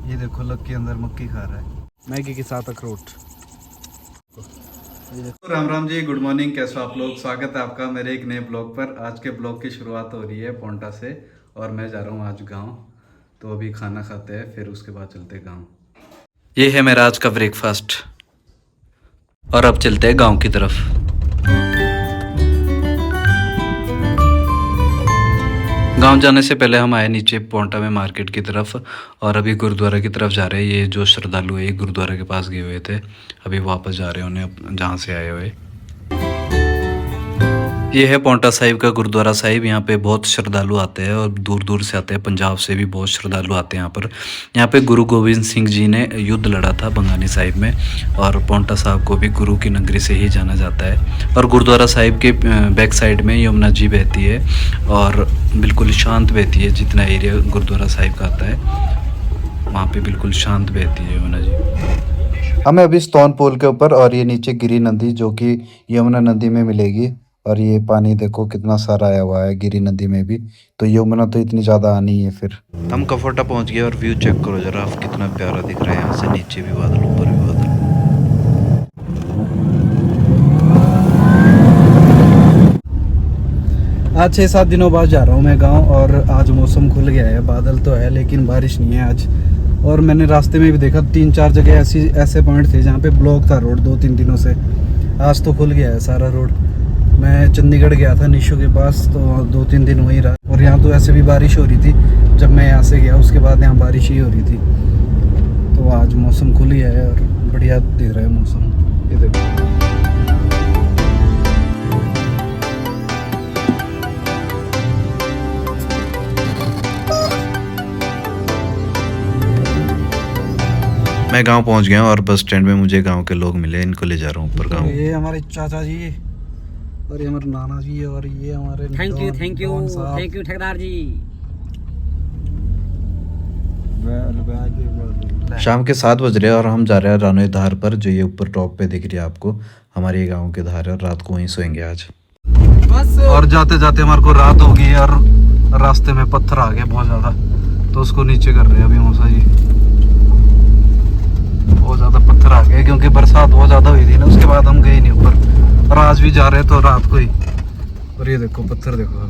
ये देखो लक के अंदर मक्की खा रहा है मैगी के साथ अखरोट। Ram Ram ji, good morning. कैसे हो आप लोग? स्वागत है आपका मेरे एक नए ब्लॉग पर। आज के ब्लॉग की शुरुआत हो रही है पोंटा से और मैं जा रहा हूँ आज गांव। तो अभी खाना खाते हैं, फिर उसके बाद चलते हैं गांव। ये है मेरा आज का ब्रेकफास्ट और अब चलते हैं गांव की तरफ। गांव जाने से पहले हम आए नीचे पोंटा में मार्केट की तरफ और अभी गुरुद्वारा की तरफ जा रहे हैं। ये जो श्रद्धालु है ये गुरुद्वारा के पास गए हुए थे, अभी वापस जा रहे हैं उन्हें जहाँ से आए हुए। ये है पोंटा साहिब का गुरुद्वारा साहिब। यहाँ पे बहुत श्रद्धालु आते हैं और दूर दूर से आते हैं, पंजाब से भी बहुत श्रद्धालु आते हैं यहाँ पर। यहाँ पे गुरु गोविंद सिंह जी ने युद्ध लड़ा था बंगानी साहिब में और पोंटा साहिब को भी गुरु की नगरी से ही जाना जाता है। और गुरुद्वारा साहिब के बैक साइड में यमुना जी बहती है और बिल्कुल शांत बहती है। जितना एरिया गुरुद्वारा साहिब का आता है वहाँ पे बिल्कुल शांत बहती है यमुना जी। हमें अभी स्टोन पोल के ऊपर और ये नीचे गिरी नदी जो कि यमुना नदी में मिलेगी। और ये पानी देखो कितना सारा आया हुआ है गिरी नदी में भी, तो यमुना तो इतनी ज़्यादा आनी है। फिर हम कफोटा पहुंच गए और व्यू चेक करो जरा, आप कितना प्यारा दिख रहा है। यहाँ से नीचे भी बादल, ऊपर भी बादल। आज 6-7 दिनों बाद जा रहा हूँ मैं गांव और आज मौसम खुल गया है। बादल तो है लेकिन बारिश नहीं है आज। और मैंने रास्ते में भी देखा 3-4 जगह ऐसे पॉइंट थे जहाँ पे ब्लॉक था रोड 2-3 दिनों से। आज तो खुल गया है सारा रोड। मैं चंडीगढ़ गया था निशु के पास, तो 2-3 दिन वहीं रहा और यहाँ तो ऐसे भी बारिश हो रही थी। जब मैं यहाँ से गया उसके बाद यहाँ बारिश ही हो रही थी। तो आज मौसम खुल गया है और बढ़िया दिख रहा है मौसम। ये देखो मैं गांव पहुंच गया और बस स्टैंड में मुझे गांव के लोग मिले, इनको ले जा रहा हूं ऊपर गांव। ये हमारे चाचा जी और ये हमारे नाना जी और ये हमारे थैंक यू ठेकेदार जी। शाम के 7 बज रहे हैं और हम जा रहे हैं रानोई धार पर, जो ये ऊपर टॉप पे दिख रही है आपको। हमारे गांव की धार है और रात को वहीं सोएंगे आज। और जाते जाते हमारे को रात हो गई और रास्ते में पत्थर आ गए बहुत ज्यादा, तो उसको नीचे कर रहे हैं अभी मौसा जी। बहुत ज्यादा पत्थर आ गए क्योंकि बरसात बहुत ज्यादा हुई थी ना, उसके बाद हम गए नहीं ऊपर। और आज भी जा रहे तो रात को ही। और ये देखो पत्थर देखो आप।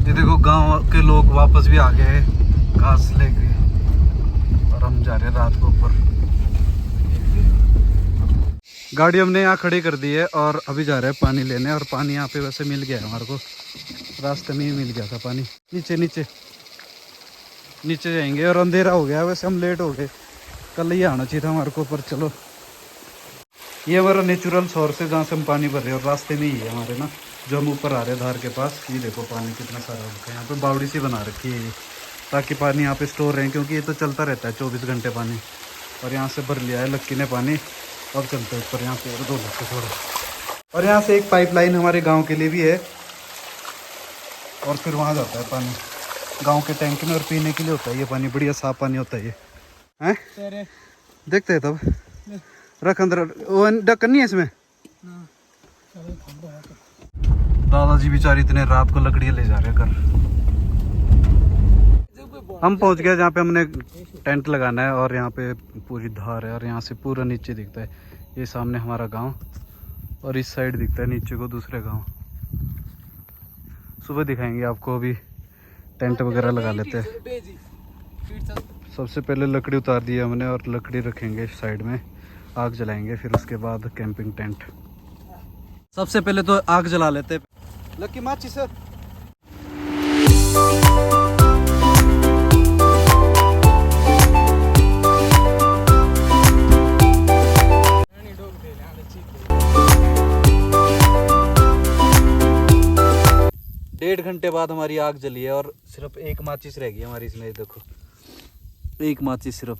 ये देखो गांव के लोग वापस भी आ गए हैं घास लेके और हम जा रहे हैं रात को ऊपर। गाड़ी हमने यहाँ खड़ी कर दी है और अभी जा रहे हैं पानी लेने। और पानी यहाँ पे वैसे मिल गया है हमारे को, रास्ते में ही मिल गया था पानी। नीचे जाएंगे और अंधेरा हो गया। वैसे हम लेट हो गए, कल ही आना चाहिए था हमारे को, पर चलो। ये हमारा नेचुरल सोर्स है जहाँ से हम पानी भर रहे हैं और रास्ते में ही है हमारे ना, जो हम ऊपर आ रहे हैं धार के पास। ये देखो पानी कितना सारा होता है। यहाँ पे बावड़ी सी बना रखी है ये, ताकि पानी यहाँ पे स्टोर रहे, क्योंकि ये तो चलता रहता है 24 घंटे पानी। और यहाँ से भर लिया है लक्की ने पानी। अब चलते हैं ऊपर, यहाँ पे और 2 लक्के थोड़ा। और यहाँ से एक पाइपलाइन हमारे गांव के लिए भी है और फिर वहाँ जाता है पानी गांव के टैंक में और पीने के लिए होता है ये पानी। बढ़िया साफ पानी होता है ये। हैं देखते हैं तब। रख अंदर, वो ढक्कन नहीं है इसमें। दादाजी बेचारे इतने रात को लकड़ियाँ ले जा रहे हैं घर। हम पहुंच गए जहाँ पे हमने टेंट लगाना है और यहाँ पे पूरी धार है और यहाँ से पूरा नीचे दिखता है। ये सामने हमारा गांव और इस साइड दिखता है नीचे को दूसरे गांव। सुबह दिखाएंगे आपको, अभी टेंट वगैरह लगा लेते हैं। सबसे पहले लकड़ी उतार दी है हमने और लकड़ी रखेंगे साइड में, आग जलाएंगे, फिर उसके बाद कैंपिंग टेंट। सबसे पहले तो आग जला लेते हैं। लक्की माची सर। डेढ़ घंटे बाद हमारी आग जली है और सिर्फ एक माचिस रह गई हमारी इसमें। देखो एक माचिस सिर्फ,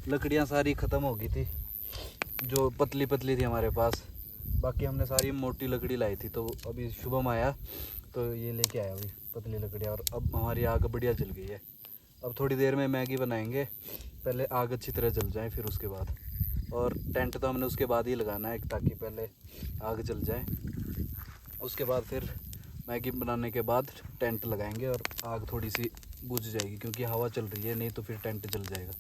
लकड़ियाँ सारी ख़त्म हो गई थी जो पतली पतली थी हमारे पास। बाकी हमने सारी मोटी लकड़ी लाई थी, तो अभी शुभम आया तो ये लेके आया अभी पतली लकड़ियाँ। और अब हमारी आग बढ़िया जल गई है। अब थोड़ी देर में मैगी बनाएंगे, पहले आग अच्छी तरह जल जाए फिर उसके बाद। और टेंट तो हमने उसके बाद ही लगाना है ताकि पहले आग जल जाए, उसके बाद फिर मैगी बनाने के बाद टेंट लगाएंगे और आग थोड़ी सी बुझ जाएगी क्योंकि हवा चल रही है, नहीं तो फिर टेंट जल जाएगा।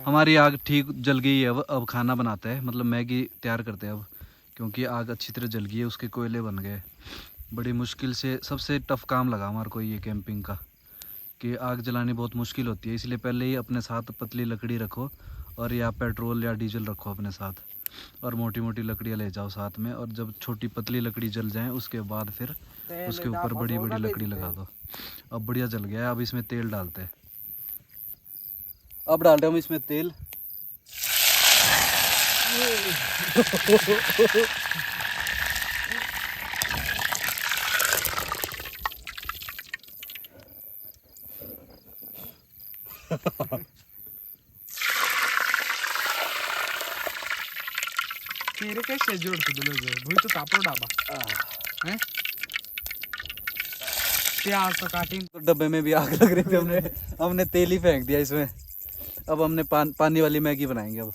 हमारी आग ठीक जल गई है। अब खाना बनाते हैं, मतलब मैगी तैयार करते हैं अब, क्योंकि आग अच्छी तरह जल गई है, उसके कोयले बन गए। बड़ी मुश्किल से सबसे टफ काम लगा हमारे को ये कैंपिंग का, कि आग जलानी बहुत मुश्किल होती है। इसलिए पहले ही अपने साथ पतली लकड़ी रखो और या पेट्रोल या डीजल रखो अपने साथ, और मोटी मोटी लकड़ियाँ ले जाओ साथ में, और जब छोटी पतली लकड़ी जल जाए उसके बाद फिर उसके ऊपर बड़ी बड़ी लकड़ी लगा दो। अब बढ़िया जल गया है। अब इसमें तेल डालते हैं। अब डाल रहे हम इसमें तेल। मेरे कैसे जोड़ते दो लोग वही तो कापड़ डाबा हैं प्याज तो काटी तो डब्बे में भी आग लग रही थी, हमने तेल ही फेंक दिया इसमें। अब हमने पानी वाली मैगी बनाएंगे अब।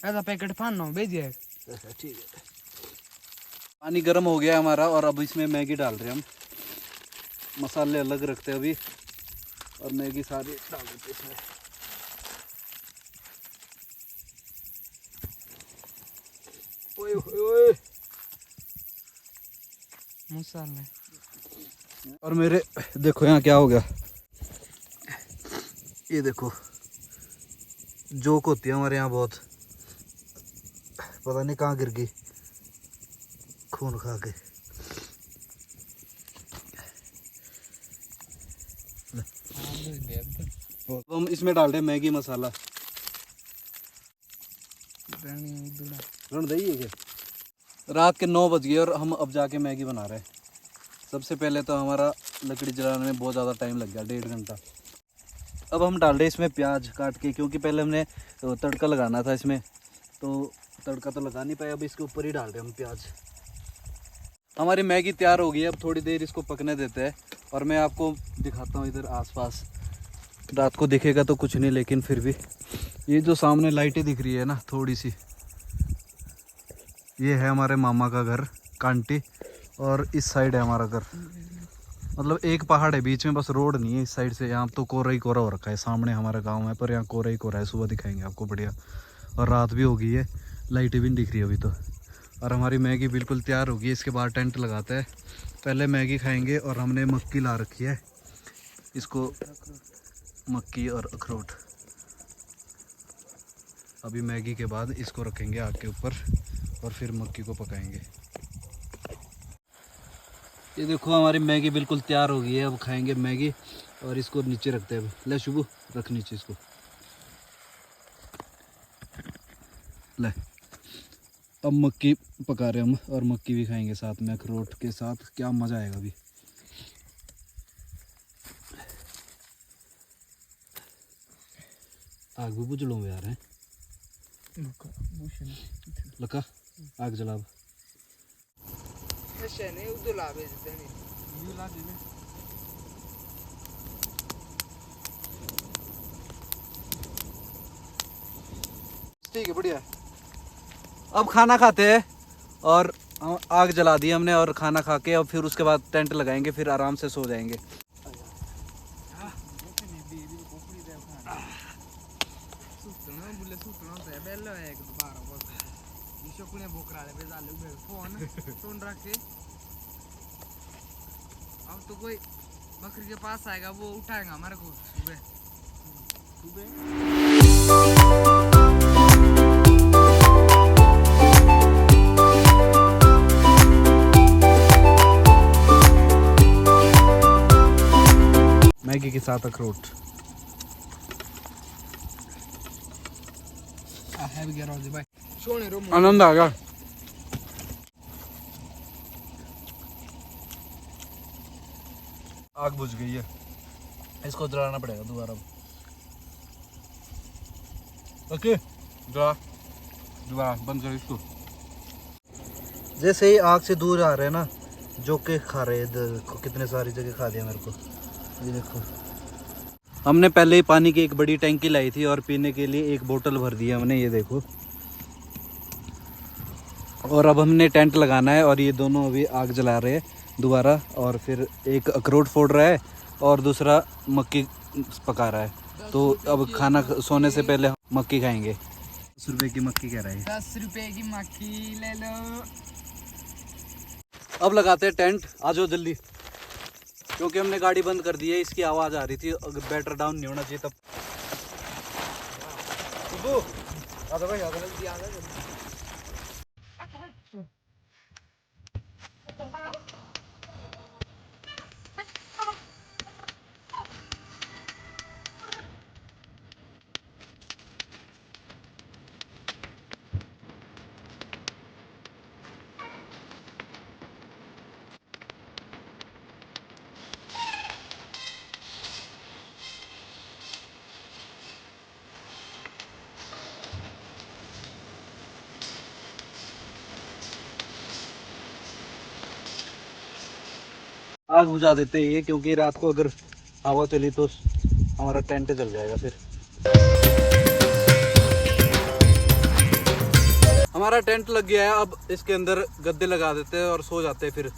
ऐसा पैकेट फान भेजिए। ठीक है, पानी गर्म हो गया हमारा और अब इसमें मैगी डाल रहे हैं हम। मसाले अलग रखते हैं अभी और मैगी सारी डाल देते हैं इसमें। ओए ओए मसाले और मेरे देखो यहाँ क्या हो गया, ये देखो जोक होती है हमारे यहाँ बहुत, पता नहीं कहाँ गिर गई खून खा के। तो हम इसमें डाल रहे हैं मैगी मसाला। रात के 9 बज गए और हम अब जाके मैगी बना रहे हैं। सबसे पहले तो हमारा लकड़ी जलाने में बहुत ज़्यादा टाइम लग गया, 1.5 घंटा। अब हम डाल रहे हैं इसमें प्याज काट के, क्योंकि पहले हमने तड़का लगाना था इसमें, तो तड़का तो लगा नहीं पाए। अब इसके ऊपर ही डाल रहे हैं हम प्याज। हमारी मैगी तैयार हो गई है। अब थोड़ी देर इसको पकने देते हैं और मैं आपको दिखाता हूँ इधर आसपास। रात को दिखेगा तो कुछ नहीं, लेकिन फिर भी ये जो सामने लाइटें दिख रही है ना थोड़ी सी, ये है हमारे मामा का घर कांटी, और इस साइड है हमारा घर। मतलब एक पहाड़ है बीच में, बस रोड नहीं है इस साइड से। यहाँ तो कोरा ही कोरा हो रखा है। सामने हमारा गांव है पर यहाँ कोरा ही कोरा है। सुबह दिखाएंगे आपको बढ़िया। और रात भी हो गई है, लाइटें भी नहीं दिख रही अभी तो। और हमारी मैगी बिल्कुल तैयार होगी। इसके बाद टेंट लगाते हैं। पहले मैगी खाएंगे और हमने मक्की ला रखी है, इसको मक्की और अखरोट। अभी मैगी के बाद इसको रखेंगे आग के ऊपर और फिर मक्की को पकाएंगे। ये देखो हमारी मैगी बिल्कुल तैयार हो गई है। अब खाएंगे मैगी और इसको नीचे रखते हैं। ले शुभू रख नीचे इसको, ले। अब मक्की पका रहे हम और मक्की भी खाएंगे साथ में अखरोट के साथ। क्या मज़ा आएगा अभी। आग भी बुझ लो यार है लका आग जला। ठीक है बढ़िया। अब खाना खाते हैं और आग जला दी हमने और खाना खा के अब फिर उसके बाद टेंट लगाएंगे, फिर आराम से सो जाएंगे। अब तो कोई बकरी के पास आएगा वो उठाएगा हमारे को सुबह मैगी के साथ अखरोट। आनंद आ गया। आग बुझ गई है, इसको जलाना पड़ेगा दोबारा। ओके दोबारा बंद करो इसको। जैसे ही आग से दूर आ रहे हैं ना, जो के खा रहे हैं। इधर कितने सारी जगह खा दिया मेरे को। ये देखो, हमने पहले ही पानी की एक बड़ी टैंकी लाई थी और पीने के लिए एक बोतल भर दी हमने, ये देखो। और अब हमने टेंट लगाना है और ये दोनों अभी आग जला रहे हैं दोबारा, और फिर एक अखरोट फोड़ रहा है और दूसरा मक्की पका रहा है। तो अब खाना सोने से पहले मक्की खाएंगे। 10 रुपए की मक्की कह रहा है। 10 रुपए की मक्खी ले लो। अब लगाते हैं टेंट, आ जाओ जल्दी, क्योंकि हमने गाड़ी बंद कर दी है, इसकी आवाज़ आ रही थी, अगर बैटर डाउन नहीं होना चाहिए तब। भाई आग बुझा देते हैं ये, क्योंकि रात को अगर हवा चली तो हमारा टेंट जल जाएगा। फिर हमारा टेंट लग गया है, अब इसके अंदर गद्दे लगा देते हैं और सो जाते हैं फिर।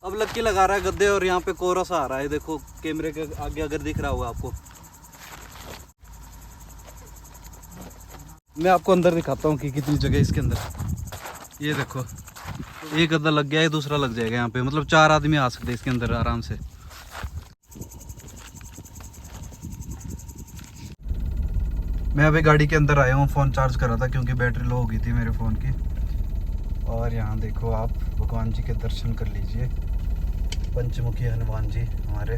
अब लक्की लगा रहा है गद्दे और यहाँ पे कोहरा सा आ रहा है, देखो कैमरे के आगे अगर दिख रहा होगा आपको। मैं आपको अंदर दिखाता हूँ कि कितनी जगह इसके अंदर। ये देखो, एक गद्दा लग गया है, दूसरा लग जाएगा यहाँ पे, मतलब 4 आदमी आ सकते हैं इसके अंदर आराम से। मैं अभी गाड़ी के अंदर आया हूँ, फ़ोन चार्ज कर रहा था क्योंकि बैटरी लो हो गई थी मेरे फ़ोन की। और यहाँ देखो आप भगवान जी के दर्शन कर लीजिए, पंचमुखी हनुमान जी हमारे।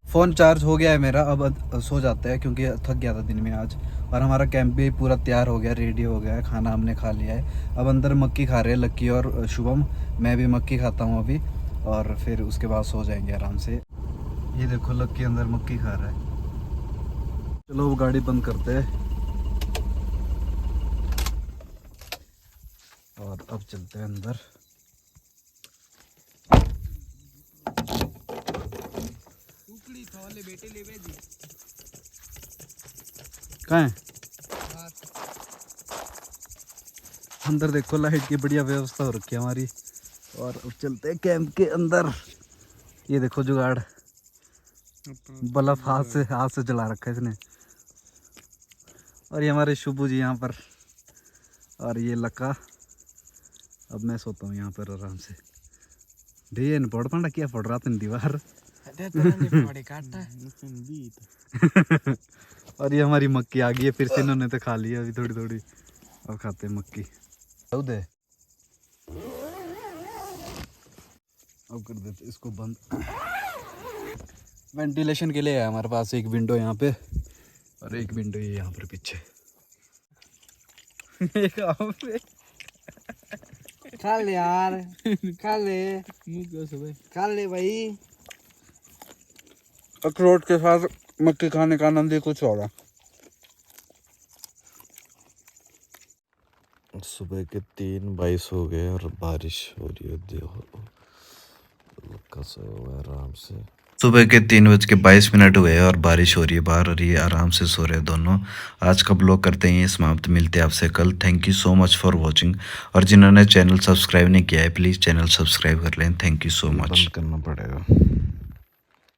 फ़ोन चार्ज हो गया है मेरा, अब सो जाता है क्योंकि थक गया था दिन में आज। और हमारा कैंप भी पूरा तैयार हो गया, रेडी हो गया है, खाना हमने खा लिया है। अब अंदर मक्की खा रहे हैं लक्की और शुभम, मैं भी मक्की खाता हूँ अभी, और फिर उसके बाद सो जाएंगे आराम से। ये देखो लक्की अंदर मक्की खा रहा है। चलो वो गाड़ी बंद करते हैं और अब चलते हैं अंदर। बेटे ले दी कहाँ है? अंदर देखो लाइट की बढ़िया व्यवस्था हो रखी है हमारी। और अब चलते हैं कैंप के अंदर। ये देखो जुगाड़, बल्ब हाथ से जला रखा है इसने। और ये हमारे शुभू जी यहाँ पर, और ये लक्का। अब मैं सोता हूँ यहाँ पर आराम से। भैया इन पड़ पांडा क्या पड़ रहा था दीवार। और ये हमारी मक्की आ गई है फिर से, इन्होंने तो खा लिया अभी थोड़ी थोड़ी, अब खाते हैं मक्की। दे अब कर देते इसको बंद। वेंटिलेशन के लिए है हमारे पास एक विंडो यहाँ पे और एक विंडो ये यहाँ पर पीछे। खा ले यार, खा ले भाई। अखरोट के साथ मक्की खाने का आनंद ही कुछ होगा। सुबह के 3:22 हो गए और बारिश हो रही है, देखो कैसा हुआ है आराम से। सुबह के 3:22 हुए और बारिश हो रही है बाहर, और ये आराम से सो रहे हैं दोनों। आज का ब्लॉग करते हैं ये समाप्त, मिलते हैं आपसे कल। Thank you so much for watching. और जिन्होंने चैनल सब्सक्राइब नहीं किया है प्लीज़ चैनल सब्सक्राइब कर लें। Thank you so much. बंद करना पड़ेगा।